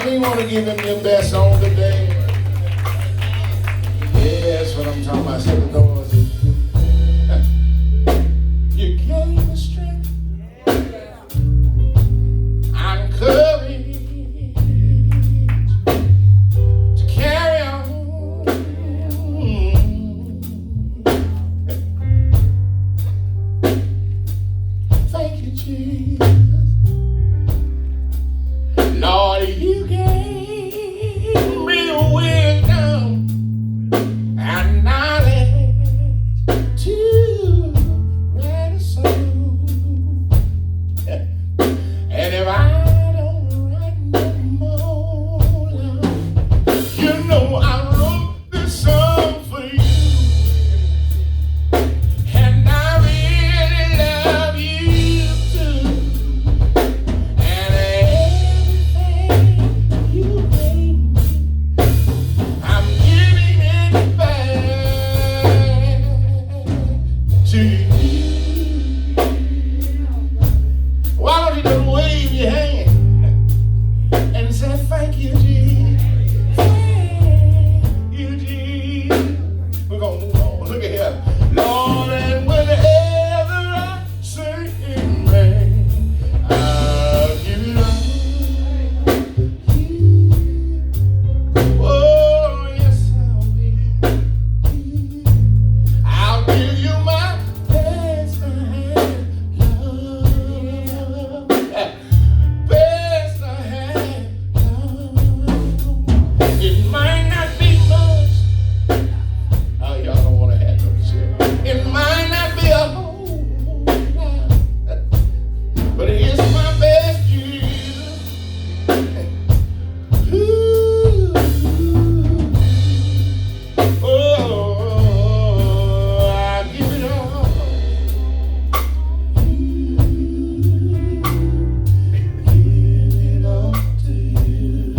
How many want to give him your best on today? Yeah, that's what I'm talking about. Shut the doors. You gave me strength and courage to carry on. Thank you, Jesus. Lord, you gave me wisdom and knowledge to write a song. And if I don't write no more, you know I wrote this song for you. And I really love you too. And everything you gave me, I'm giving it back to you. Why don't you just wave your hand and say thank you, Jesus? Thank you, Jesus. We're going to move on. Look at here. Lord, and whenever I say amen, I'll give it all to you. Oh, yes, I will. I'll give you my best I have, Lord. Best I have, Lord. It might not be much. Oh, y'all don't want to have no shit. It might not be a whole lot, but it is my best, Jesus. Ooh. Oh, I give it all. Give it all to you.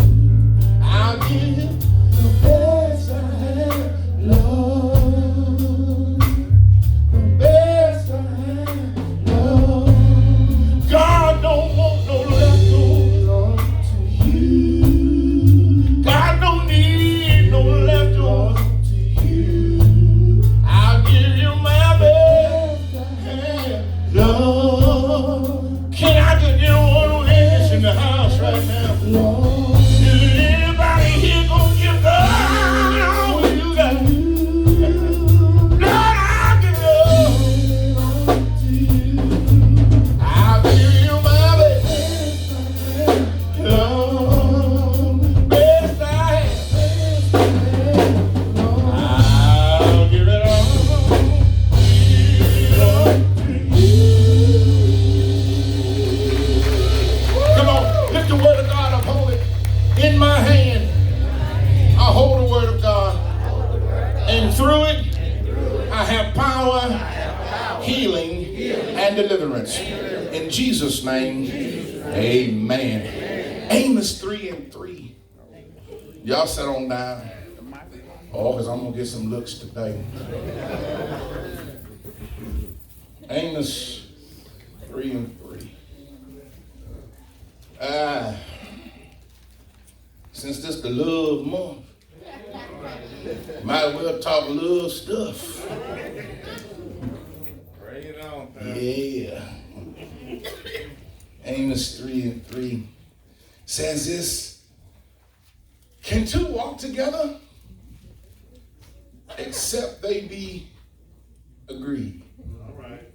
I'll give you the best I have, Lord. The best I have, Lord. God don't want no leftovers to you. God don't need no leftovers to you. I'll give you my best I have, Lord. Can I just get one witness in the house right now? Lord. Is anybody here gonna give God all you got? Lord, I'll give it all to you. I'll give you my best, Lord. Best I have, I'll give it all to you. Come on, lift the word of God up, hold it in my hand. I hold the word of God, and through it, I have power, healing, and deliverance. In Jesus' name, amen. Amos 3:3. Y'all sit on down. Oh, because I'm going to get some looks today. Amos 3:3. Since this the love month, might as well talk love stuff. Bring it on, Pastor. Yeah. Amos 3:3 says this: can two walk together except they be agreed? All right.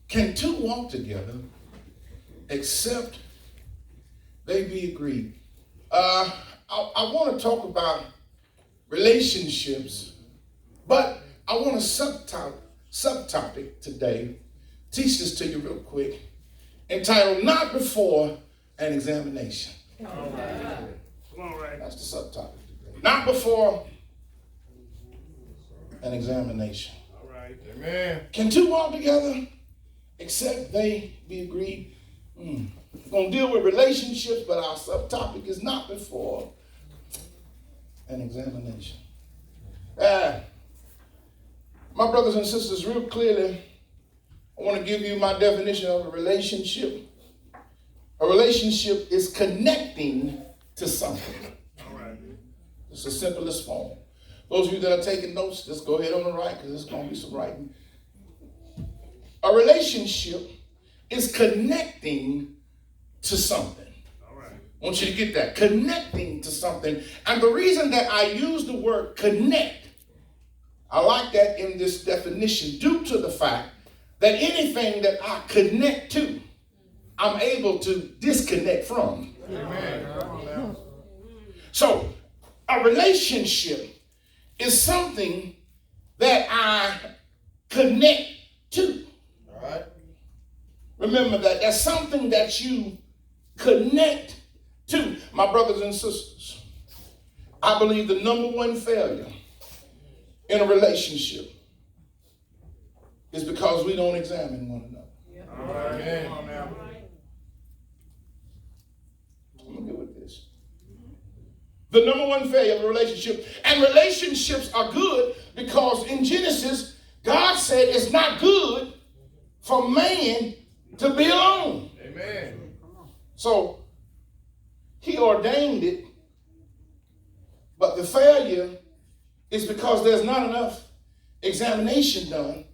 Can two walk together except they be agreed? I want to talk about relationships, but I want a subtopic today. Teach this to you real quick, entitled "Not Before an Examination." All right. All right. That's the subtopic today. Not before an examination. All right. Amen. Can two walk together except they be agreed? We're going to deal with relationships, but our subtopic is not before an examination. My brothers and sisters, real clearly, I want to give you my definition of a relationship. A relationship is connecting to something. All right. It's the simplest form. Those of you that are taking notes, just go ahead on the right because there's going to be some writing. A relationship is connecting to something. All right. I want you to get that. Connecting to something. And the reason that I use the word connect, I like that in this definition due to the fact that anything that I connect to, I'm able to disconnect from. Amen. So, a relationship is something that I connect to. All right. Remember that. That's something that you connect to. My brothers and sisters, I believe the number one failure in a relationship is because we don't examine one another. All right. Come on now. I'm going to get with this. The number one failure of a relationship. And relationships are good because in Genesis, God said it's not good for man to be alone. Amen. So he ordained it, but the failure is because there's not enough examination done.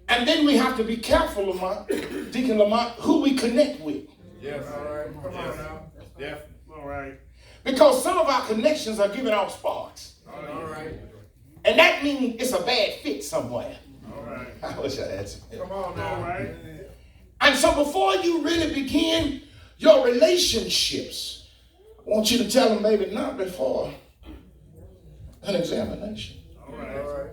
And then we have to be careful, Lamont, Deacon Lamont, who we connect with. Yes. All right. Come on now. Definitely. All right. Because some of our connections are giving out sparks. All right. And that means it's a bad fit somewhere. All right. I wish I had some. Come on now. All right. And so before you really begin your relationships, I want you to tell them maybe not before an examination. All right. All right.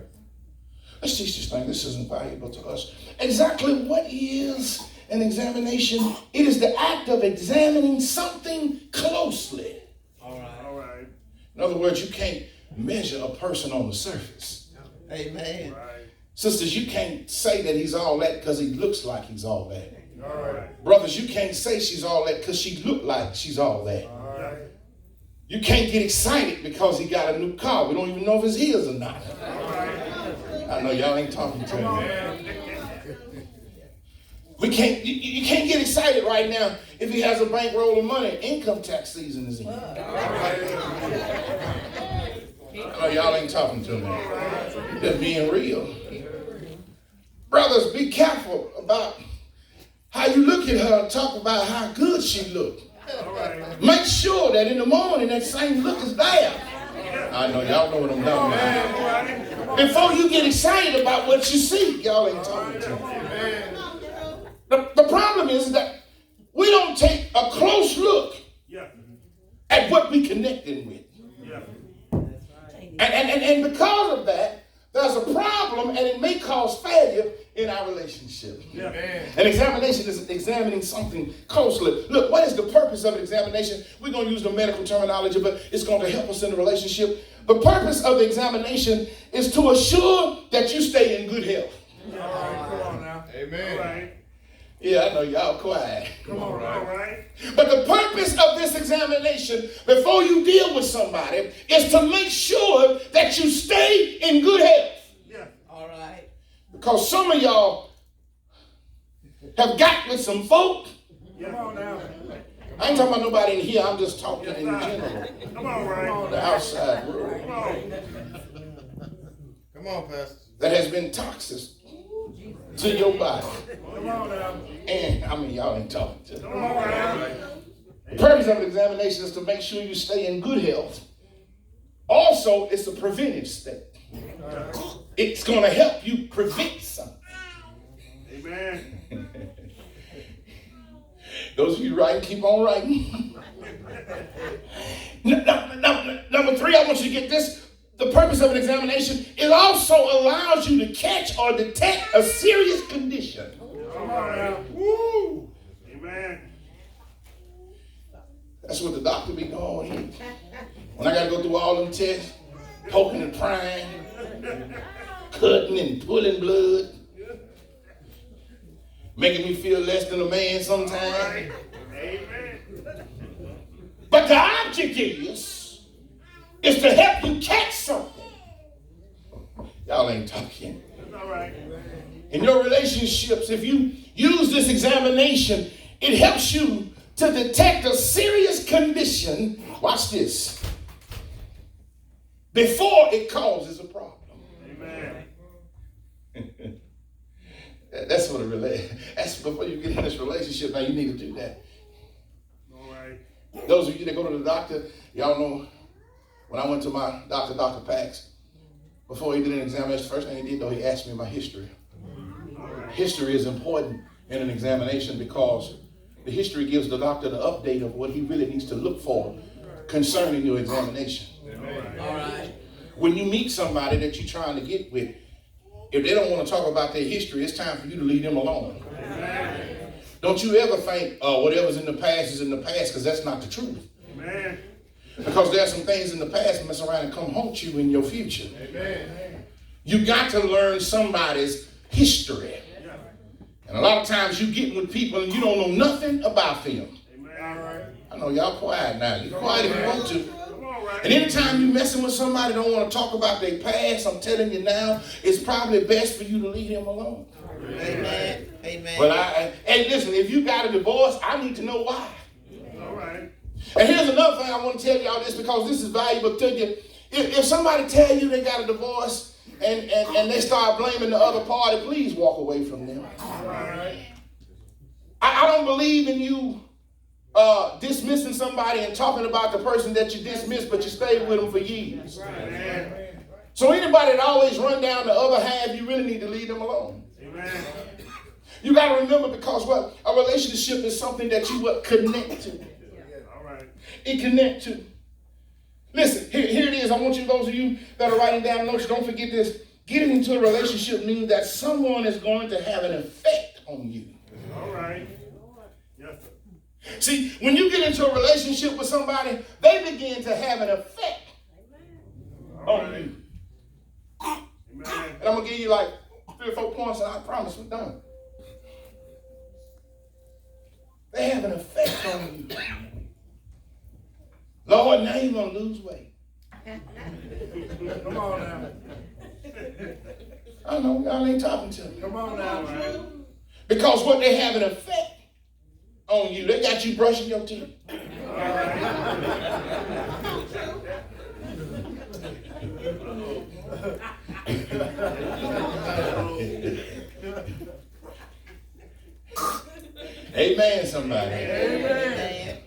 Let's teach this thing. This is invaluable to us. Exactly what is an examination? It is the act of examining something closely. All right. All right. In other words, you can't measure a person on the surface. Amen. All right. Sisters, you can't say that he's all that because he looks like he's all that. All right. Brothers, you can't say she's all that because she looked like she's all that. All right. You can't get excited because he got a new car. We don't even know if it's his or not. All right. I know y'all ain't talking to me. Man. We can't. You can't get excited right now if he has a bankroll of money. Income tax season is in. I know y'all ain't talking to me. They're being real. Brothers, be careful about how you look at her and talk about how good she looked. All right. Make sure that in the morning that same look is there. I know y'all know what I'm talking about. Before you get excited about what you see, y'all ain't talking to me. The problem is that we don't take a close look Yeah. at what we connected with. Yeah. And because of that, there's a problem and it may cause failure in our relationship. Yeah. An examination is examining something closely. Look, what is the purpose of an examination? We're going to use the medical terminology, but it's going to help us in the relationship. The purpose of the examination is to assure that you stay in good health. All right. Come on now. Amen. All right. Yeah, I know y'all quiet. Come on. All right. But the purpose of this examination before you deal with somebody is to make sure that you stay in good health. Yeah. All right. Because some of y'all have got with some folk. Come on now. I ain't talking about nobody in here. I'm just talking in general. Come on, right. The outside world. Come on. Come on, Pastor. That has been toxic to your body. Come on now. And, I mean, y'all ain't talking to me. Come on, right. The purpose of an examination is to make sure you stay in good health. Also, it's a preventive step. It's going to help you prevent something. Amen. Those of you writing, keep on writing. Number three, I want you to get this. The purpose of an examination, it also allows you to catch or detect a serious condition. Come on now. Woo. Amen. That's what the doctor be doing. When I got to go through all them tests, poking and prying, cutting and pulling blood, making me feel less than a man sometimes. Amen. But the object is to help you catch something. Y'all ain't talking. That's all right. In your relationships, if you use this examination, it helps you to detect a serious condition, watch this, before it causes a problem. Amen. That's what that's before you get in this relationship. Now you need to do that. All right. Those of you that go to the doctor, y'all know when I went to my doctor, Dr. Pax, before he did an examination, the first thing he did though, he asked me my history. Right. History is important in an examination because the history gives the doctor the update of what he really needs to look for concerning your examination. Amen. All right. When you meet somebody that you're trying to get with, if they don't want to talk about their history, it's time for you to leave them alone. Amen. Don't you ever think whatever's in the past is in the past, because that's not the truth. Amen. Because there are some things in the past that mess around and come haunt you in your future. Amen. You got to learn somebody's history. Yeah. And a lot of times you get with people and you don't know nothing about them. Amen. All right. I know y'all quiet now. You quiet if you want to. Come on, right. And anytime you messing with somebody don't want to talk about their past, I'm telling you now, it's probably best for you to leave them alone. Amen. Amen. But hey, listen, if you got a divorce, I need to know why. All right. And here's another thing I want to tell y'all this, because this is valuable to you. If somebody tell you they got a divorce and they start blaming the other party, please walk away from them. All right. I don't believe in you dismissing somebody and talking about the person that you dismissed, but you stayed with them for years. Amen. So anybody that always run down the other half, you really need to leave them alone. Amen. You got to remember, because what? A relationship is something that you connect to. All right. It connect to. Listen, here it is. I want you, those of you that are writing down notes, don't forget this. Getting into a relationship means that someone is going to have an effect on you. All right. Yes, sir. See, when you get into a relationship with somebody, they begin to have an effect on you. Amen. And I'm going to give you like 3 or 4 points, and I promise we're done. They have an effect on you. Lord, now you're going to lose weight. Come on now. I know, y'all ain't talking to me. Come on now. Right. Because what they have an effect on you. They got you brushing your teeth. All right. Amen, somebody. Amen.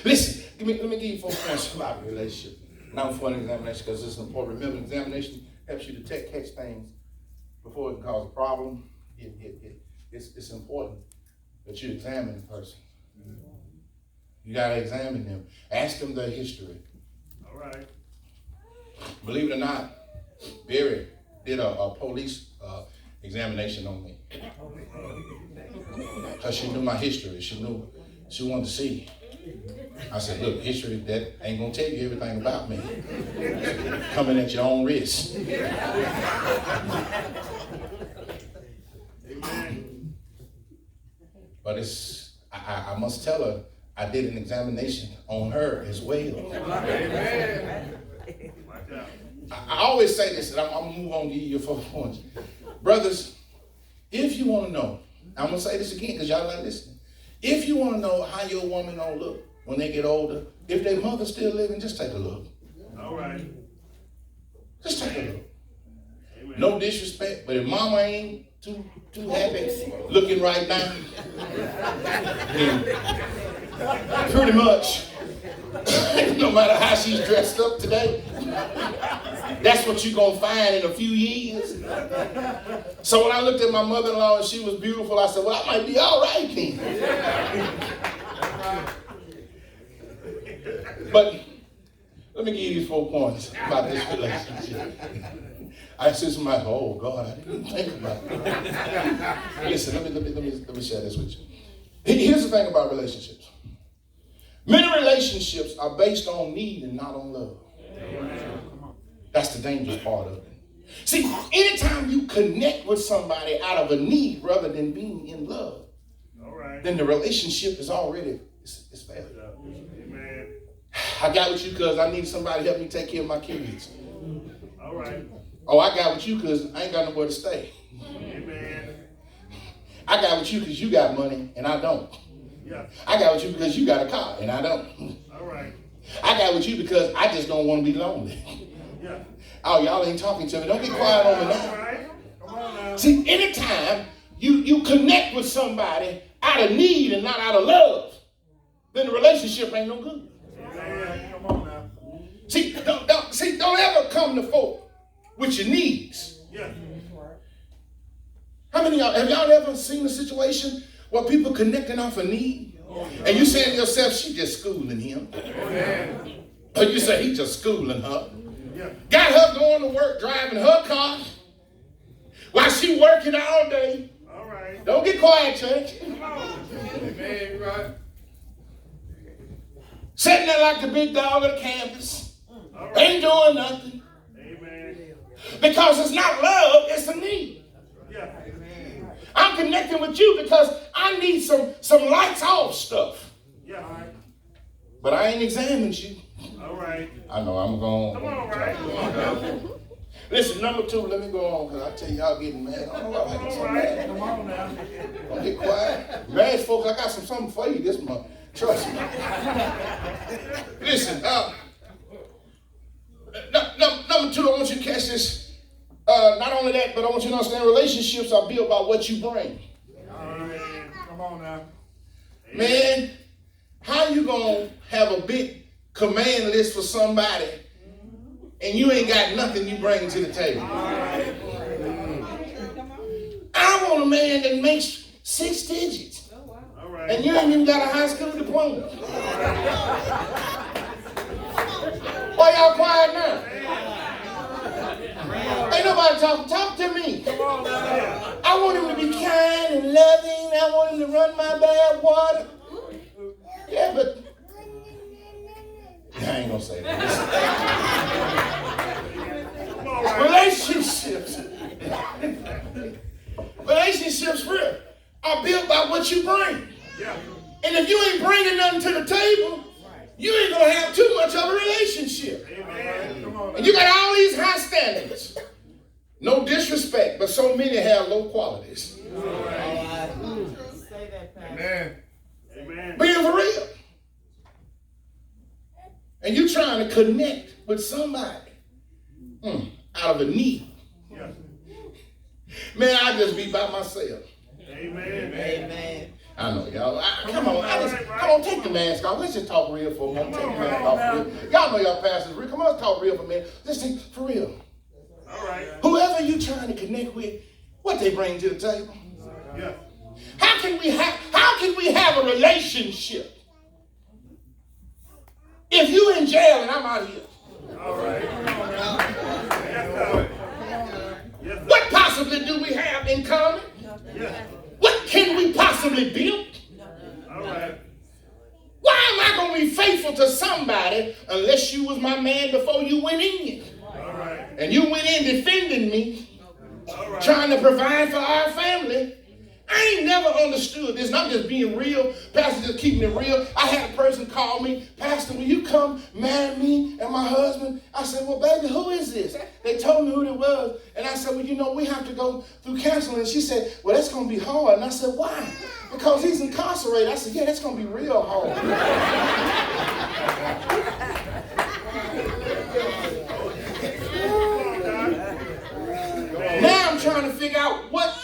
Listen, let me give you 4 points about relationship. Not for an examination, because it's important. Remember, an examination helps you to catch things before it can cause a problem. It's important that you examine the person. You got to examine them. Ask them their history. All right. Believe it or not, Barry did a police examination on me. Because she knew my history. She wanted to see. I said, look, history, that ain't going to tell you everything about me. Coming at your own risk. Amen. But I must tell her, I did an examination on her as well. Amen. Watch out. I always say this, and I'm going to move on to give you your 4 points. Brothers, if you want to know, I'm going to say this again because y'all not listening. If you want to know how your woman gonna look when they get older, if their mother's still living, just take a look. All right. Just take a look. Amen. No disrespect, but if mama ain't too happy looking right now, then pretty much, no matter how she's dressed up today, that's what you're going to find in a few years. So when I looked at my mother-in-law and she was beautiful, I said, well, I might be all right then. But let me give you these 4 points about this relationship. I said somebody, oh God, I didn't even think about that. Listen, let me share this with you. Here's the thing about relationships. Many relationships are based on need and not on love. That's the dangerous part of it. See, anytime you connect with somebody out of a need rather than being in love, All right. then the relationship is already it's failure. Amen. I got with you because I need somebody to help me take care of my kids. All right. Oh, I got with you because I ain't got nowhere to stay. Amen. I got with you because you got money and I don't. Yeah. I got with you because you got a car and I don't. All right. I got with you because I just don't want to be lonely. Yeah. Oh, y'all ain't talking to me. Don't get quiet on me All now. right. Come on now. See, anytime you connect with somebody out of need and not out of love, then the relationship ain't no good. Amen. Come on now. See, don't ever come to folk with your needs. Yeah. How many of y'all, have y'all ever seen a situation where people connecting off a need? And you saying to yourself, she just schooling him. Amen. Or you say, he just schooling her. Yeah. Got her going to work, driving her car, while she working all day. All right. Don't get quiet, church. Come on. Amen. Right. Sitting there like the big dog of the campus. All right. Ain't doing nothing. Amen. Because it's not love, it's a need. Yeah. I'm connecting with you because I need some lights off stuff. Yeah. All right. But I ain't examined you. All right. I know I'm going. Come on, right. Come on now. Listen, number 2, let me go on because I tell y'all getting mad. I don't know why I get so All right. mad. Come on now. Don't get quiet. Mad folks, I got something for you this month. Trust me. Listen, number 2, I want you to catch this. Not only that, but I want you to understand relationships are built by what you bring. Amen. Come on now. Man, how you gonna have a big command list for somebody and you ain't got nothing you bring to the table? I want a man that makes 6 digits. All right. And you ain't even got a high school diploma. Why y'all quiet now? Ain't nobody talking. Talk to me. Come on now. I want him to be kind and loving. I want him to run my bad water. Yeah, but I ain't gonna say that. Come on, right. Relationships real are built by what you bring. Yeah. And if you ain't bringing nothing to the table, you ain't gonna have too much of a relationship. Amen. Come on. And you got all these high standards. No disrespect, but so many have low qualities. Amen. Amen. Being for real. And you trying to connect with somebody out of a need. Yeah. Man, I just be by myself. Amen. Amen. I know, y'all. Come on, take the mask off. Let's just talk real for a moment. Take the mask off for real. Y'all know y'all pastors real. Come on, let's talk real for a minute. Let's take for real. All right. Whoever you trying to connect with, what they bring to the table. Yeah. How can we have a relationship if you in jail and I'm out here? All right. Come on now. Yes, sir. Yes, sir. What possibly do we have in common? Yeah. What can we possibly build? All right. Why am I going to be faithful to somebody unless you was my man before you went in? All right. And you went in defending me, All right. trying to provide for our family. I ain't never understood this, and I'm just being real. Pastor just keeping it real. I had a person call me, Pastor, will you come marry me and my husband? I said, well, baby, who is this? They told me who it was. And I said, well, you know, we have to go through counseling. And she said, well, that's going to be hard. And I said, why? Because he's incarcerated. I said, yeah, that's going to be real hard. Now I'm trying to figure out what.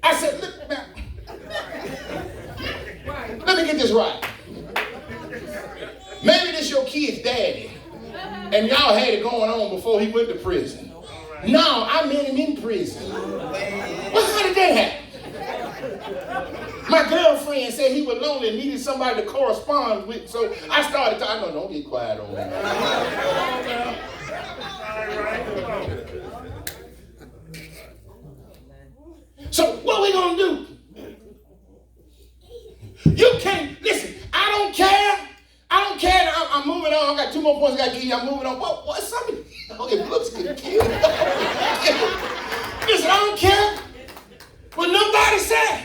I said, look, now, let me get this right. Maybe this your kid's daddy, and y'all had it going on before he went to prison. No, I met him in prison. Well, how did that happen? My girlfriend said he was lonely and needed somebody to correspond with, so I started to, I know, don't get quiet on me. So what we gonna do? You can't, listen, I don't care. I'm moving on. I got 2 more points I got to give you. I'm moving on. What somebody? Okay, looks getting killed. Listen, I don't care. But nobody said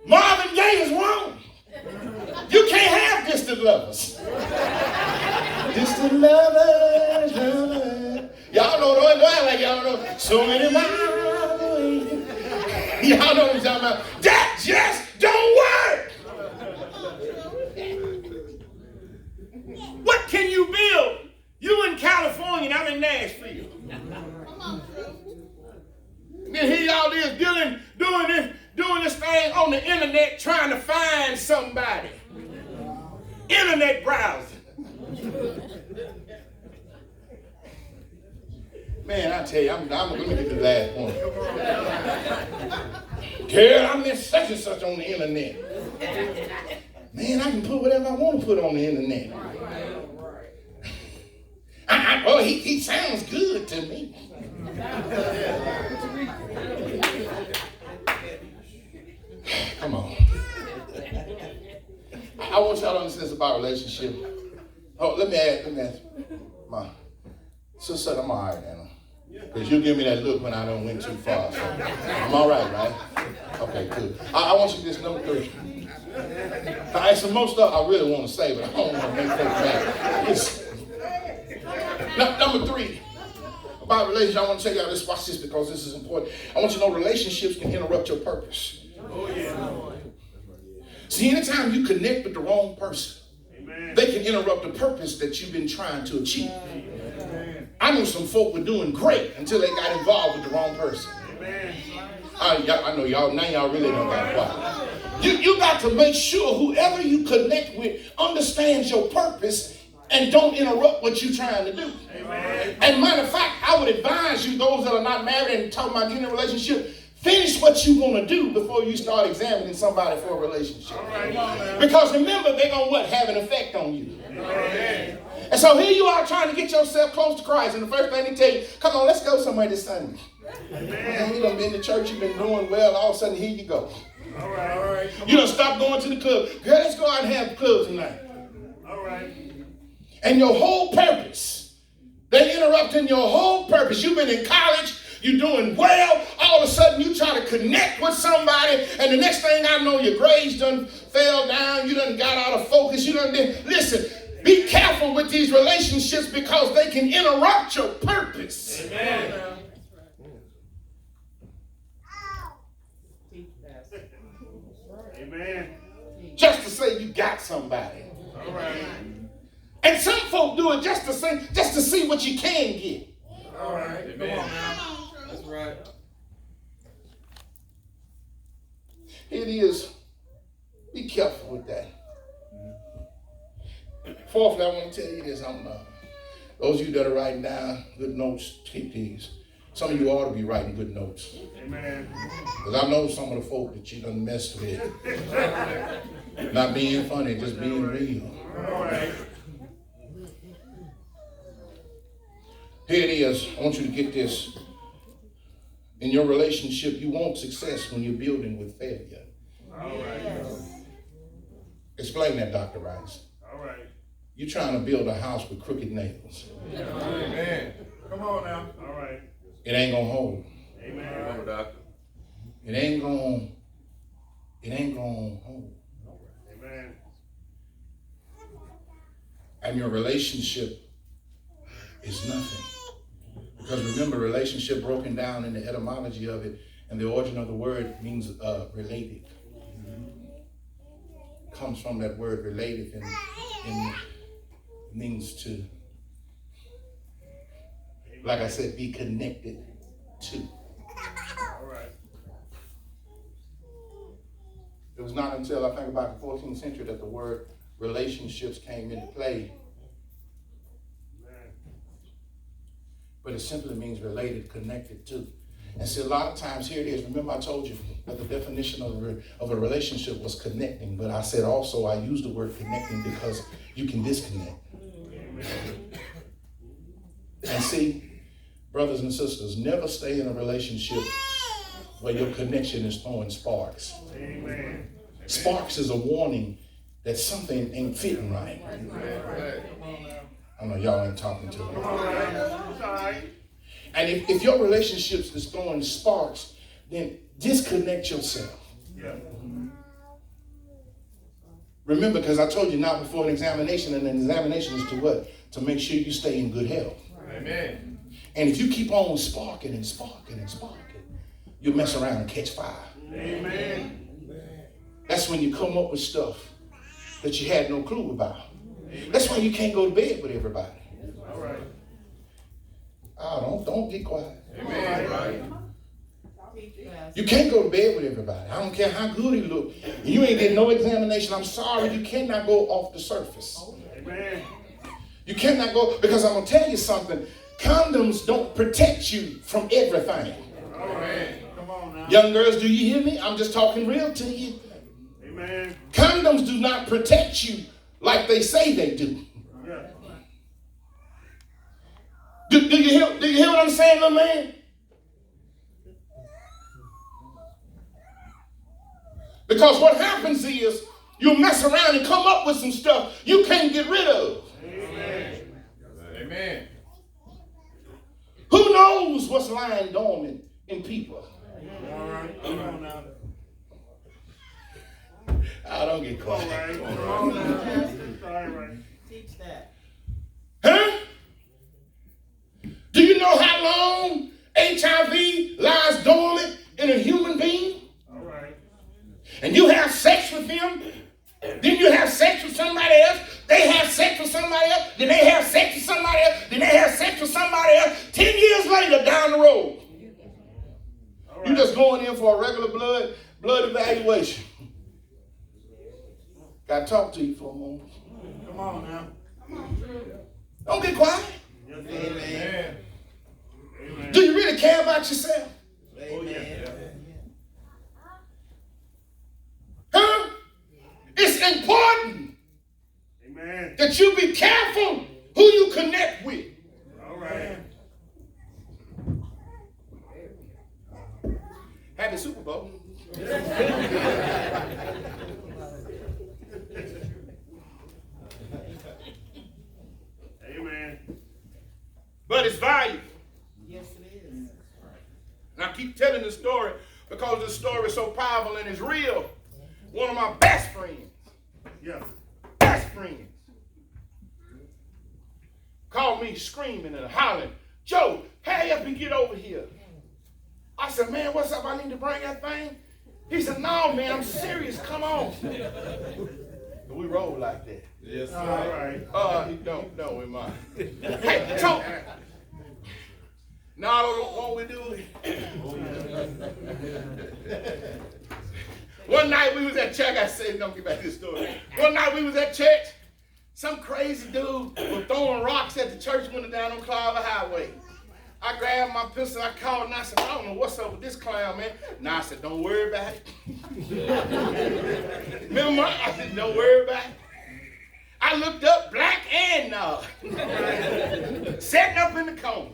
Marvin Gaye is wrong. You can't have distant lovers. Distant lovers. Y'all know, don't act like y'all know. So many miles away. Y'all know what I'm talking about. That just don't the internet trying to find somebody. Internet browsing. Man, I tell you, I'm going to get to the last one. Girl, I miss such and such on the internet. Man, I can put whatever I want to put on the internet. Oh, he sounds good to me. Come on. I want y'all to understand this about relationship. Oh, let me ask my sister, I'm all right, Anna. Because you give me that look when I don't went too far. So I'm all right? Okay, good. I want you to this number 3. All right, so most stuff I really want to say, but I don't want to make folks mad. Number 3, about relationships, I want to tell y'all this, watch this because this is important. I want you to know relationships can interrupt your purpose. Oh, yeah. See, anytime you connect with the wrong person, amen, they can interrupt the purpose that you've been trying to achieve. Amen. I knew some folk were doing great until they got involved with the wrong person. Amen. I know y'all, now y'all really don't got quiet. You got to make sure whoever you connect with understands your purpose and don't interrupt what you're trying to do. Amen. And matter of fact, I would advise you, those that are not married and talking about getting in a relationship, finish what you want to do before you start examining somebody for a relationship. Right. Because remember, they're going to have an effect on you. Amen. And so here you are trying to get yourself close to Christ. And the first thing they tell you, come on, let's go somewhere this Sunday. Man, you done been to church, you've been doing well, all of a sudden here you go. All right. You done stop going to the club. Girl, let's go out and have the club tonight. All right. And your whole purpose, they interrupting your whole purpose. You've been in college, you're doing well, all of a sudden you try to connect with somebody, and the next thing I know, your grades done fell down, you done got out of focus, you done did. Listen, be careful with these relationships because they can interrupt your purpose. Amen. Amen. Just to say you got somebody. All right. And some folk do it just to see what you can get. All right. Amen. Come on now. That's right. It is. Be careful with that. Fourthly, I want to tell you this. Those of you that are writing down good notes, keep these. Some of you ought to be writing good notes. Amen. Because I know some of the folk that you done messed with. Not being funny, just being real. All right. Here it is. I want you to get this. In your relationship, you want success when you're building with failure. All right. Explain that, Dr. Rice. All right. You're trying to build a house with crooked nails. Amen. Come on now. All right. It ain't gonna hold. Amen. Doctor. It ain't gonna hold. Amen. And your relationship is nothing. Because remember, relationship broken down in the etymology of it and the origin of the word means related. It comes from that word related and means to, like I said, be connected to. All right. It was not until I think about the 14th century that the word relationships came into play. But it simply means related, connected to. And see, a lot of times, here it is. Remember I told you that the definition of a relationship was connecting. But I said also I used the word connecting because you can disconnect. And see, brothers and sisters, never stay in a relationship where your connection is throwing sparks. Amen. Sparks is a warning that something ain't fitting right. I know y'all ain't talking to me. And if your relationships is throwing sparks, then disconnect yourself. Yeah. Remember, because I told you not before an examination, and an examination is to what? To make sure you stay in good health. Amen. And if you keep on sparking and sparking and sparking, you'll mess around and catch fire. Amen. That's when you come up with stuff that you had no clue about. Amen. That's why you can't go to bed with everybody. All right. Oh, don't get quiet. Amen. Right. You can't go to bed with everybody. I don't care how good he look. You ain't getting no examination. I'm sorry, you cannot go off the surface. Amen. You cannot go, because I'm going to tell you something. Condoms don't protect you from everything. All right. Come on now. Young girls, do you hear me? I'm just talking real to you. Amen. Condoms do not protect you like they say they do. Yeah. Do you hear what I'm saying, little man? Because what happens is you'll mess around and come up with some stuff you can't get rid of. Amen. Amen. Who knows what's lying dormant in people? All right. Come on now. I don't get All quiet. right. Come on now. All right. Teach that. Huh? Do you know how long HIV lies dormant in a human being? All right. And you have sex with them, then you have sex with somebody else, they have sex with somebody else, then they have sex with somebody else, then they have sex with somebody else. 10 years later, down the road, All right. you just going in for a regular blood evaluation. Got to talk to you for a moment. Come on now. Don't get quiet. Yes, sir. Amen. Amen. Do you really care about yourself? Amen. Huh? It's important Amen. that you be careful who you connect with. All right. Happy Super Bowl. Amen. But it's valuable. Yes, it is. And I keep telling the story because the story is so powerful and it's real. One of my best friends, Yeah. called me screaming and hollering, "Joe, hurry up and get over here." I said, "Man, what's up? I need to bring that thing." He said, "No, man, I'm serious. Come on." And we roll like that. Yes, sir. All right. No, in mine. Hey, so now what we do? One night we was at church. I said, don't get back to this story. One night we was at church. Some crazy dude was throwing rocks at the church window down on Clover Highway. I grabbed my pistol, I called, and I said, "I don't know what's up with this clown, man." Now I said, "Don't worry about it." Remember, I said, "Don't worry about it." I looked up, black and setting up in the corner.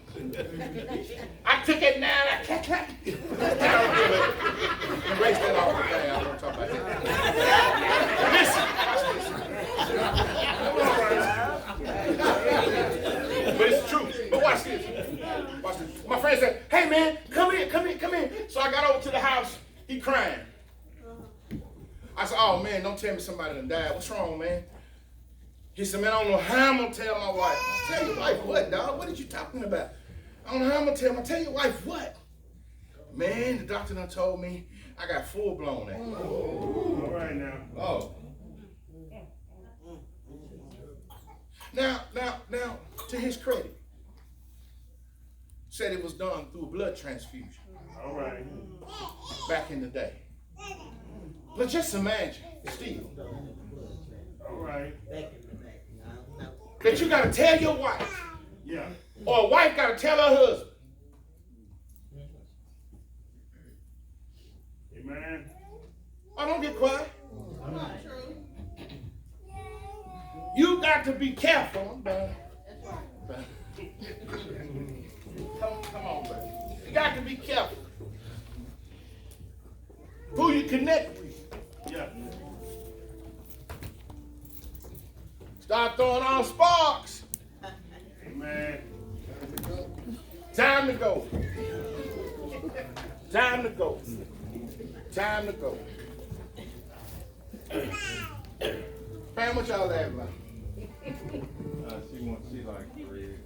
I took it down, I clap. Erase that off the thing, I don't talk about that. Listen, but it's true. But watch this. Watch this. My friend said, "Hey man, come in. So I got over to the house, he crying. I said, "Oh man, don't tell me somebody done died. What's wrong, man?" He said, "Man, I don't know how I'm going to tell my wife." I said, "Tell your wife what, dog? What are you talking about?" "I don't know how I'm going to tell him." "I tell your wife what?" "Man, the doctor done told me I got full-blown AIDS." All right now. Oh. Now, to his credit, said it was done through a blood transfusion All right. back in the day. But just imagine, still, All right. that you got to tell your wife, Yeah. or a wife got to tell her husband, Amen. "Oh, don't get quiet. You got to be careful." I'm done. Come on, baby. You got to be careful who you connect with. Yeah. Start throwing on sparks. Amen. Time to go. Time to go. Time to go. Fam, what y'all laughing about? She like red.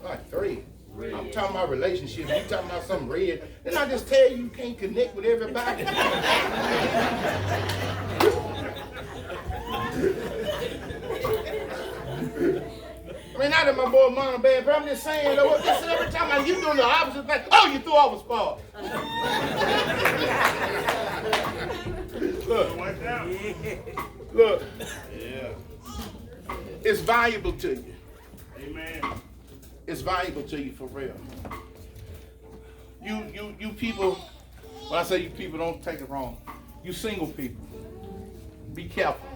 Like 3. I'm talking about relationships. You talking about something red. Didn't I just tell you can't connect with everybody? I mean, not that my boy Mom bad, but I'm just saying, though, listen, every time you doing the opposite thing, oh, you threw off a spark. Look. Watch out. Look. Yeah. It's valuable to you. Amen. It's valuable to you for real. You people, when I say you people, don't take it wrong. You single people, be careful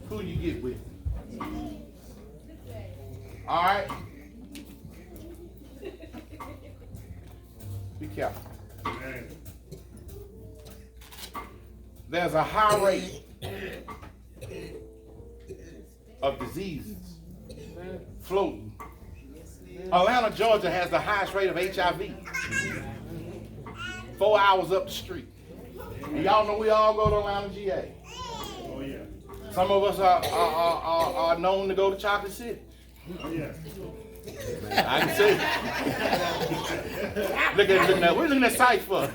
who you get with. All right? Be careful. Amen. There's a high rate of diseases floating. Atlanta, Georgia has the highest rate of HIV. 4 hours up the street. And y'all know we all go to Atlanta, GA. Oh, yeah. Some of us are known to go to Chocolate City. Oh, yeah. I can see. Look at that. We're looking at sites for.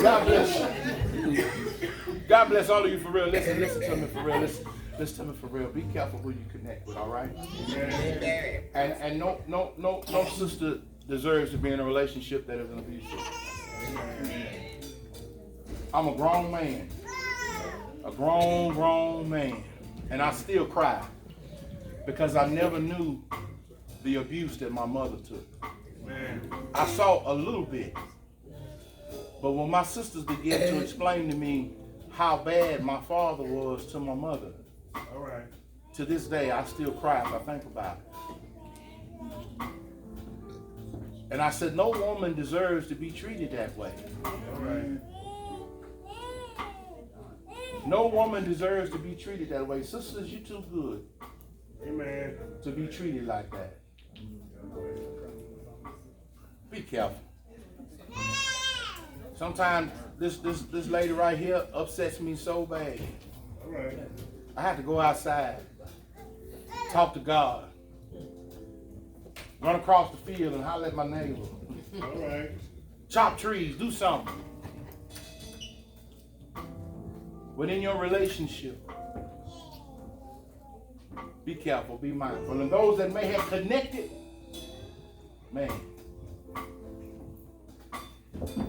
God bless you. God bless all of you for real. Listen to me for real. Listen to me for real. Be careful who you connect with, all right? And no sister deserves to be in a relationship that is an abusive. I'm a grown man. A grown man. And I still cry because I never knew the abuse that my mother took. I saw a little bit. But when my sisters began to explain to me how bad my father was to my mother, All right. to this day I still cry as I think about it. And I said, no woman deserves to be treated that way. All right. No woman deserves to be treated that way. Sisters, you too good Amen. to be treated like that. Be careful. Sometimes this lady right here upsets me so bad. All right. I have to go outside, talk to God, run across the field and holler at my neighbor, All right. chop trees, do something. Within your relationship, be careful, be mindful. And those that may have connected, man,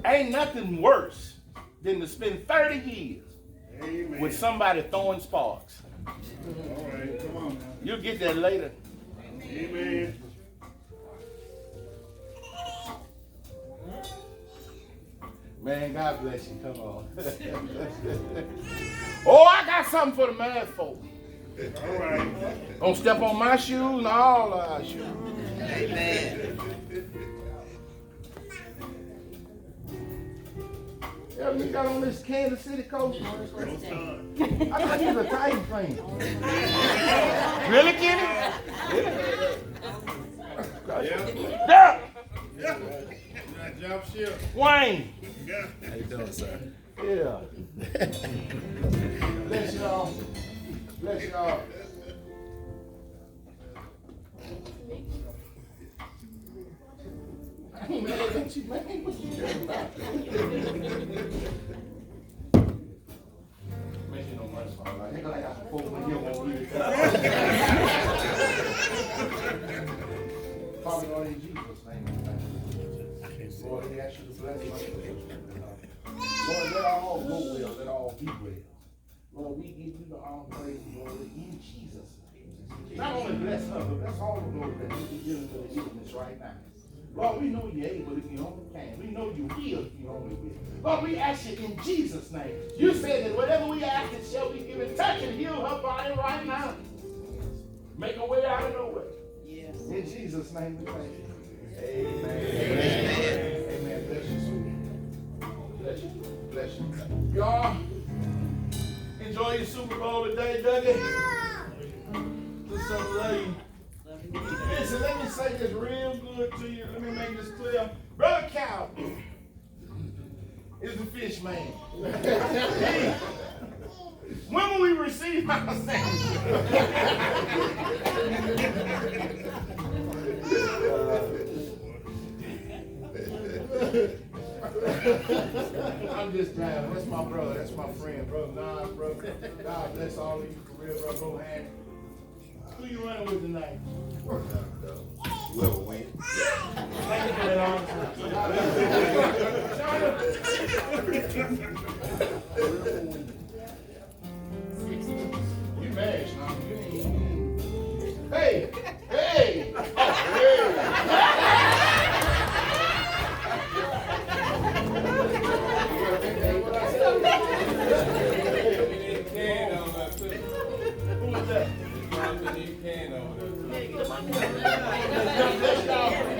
ain't nothing worse than to spend 30 years Amen. with somebody throwing sparks. All right. Come on now. You'll get that later. Amen. Man, God bless you. Come on. Oh, I got something for the mad folk. All right. Don't step on my shoes and all our shoes. Amen. Yeah, you got on this Kansas City coach. No son. I thought you was a Titan fan. Really, Kenny? Yeah. Yeah. Nice job, ship. Wayne. Yeah. How you doing, sir? Yeah. Bless y'all. Bless y'all. I ain't mad at you, man. What you doing about it? Make you no money, so I'm like, nigga, I got 4 when you won't leave it. Father God, in Jesus' name, Lord, we ask you to bless my children. Lord, let all go well, let all be well. Lord, we give you the honor, praise, and glory in Jesus' name. Not only bless her, but bless all the glory that you be giving to the illness right now. Lord, we know you're able if you only can. We know you will if you only will. Lord, we ask you in Jesus' name. You said that whatever we ask, it shall be given. Touch and heal her body right now. Make a way out of no way. Yes. In Jesus' name we pray. Amen. Amen. Amen. Bless you, sweetie. Bless you. Bless you. Y'all, enjoy your Super Bowl today, Dougie. Just some love you. Listen, let me say this real good to you. Let me make this clear. Brother Cal is the fish man. When will we receive our sandwich? I'm just driving. That's my brother. That's my friend, brother. Nah, brother. God bless all of you for real, brother. Go hand. Who you running with tonight? Whoever wins. Thank you for that answer. You mad, Sean? You ain't. Hey! Hey! Oh, Who was that? Can over there. Let's go.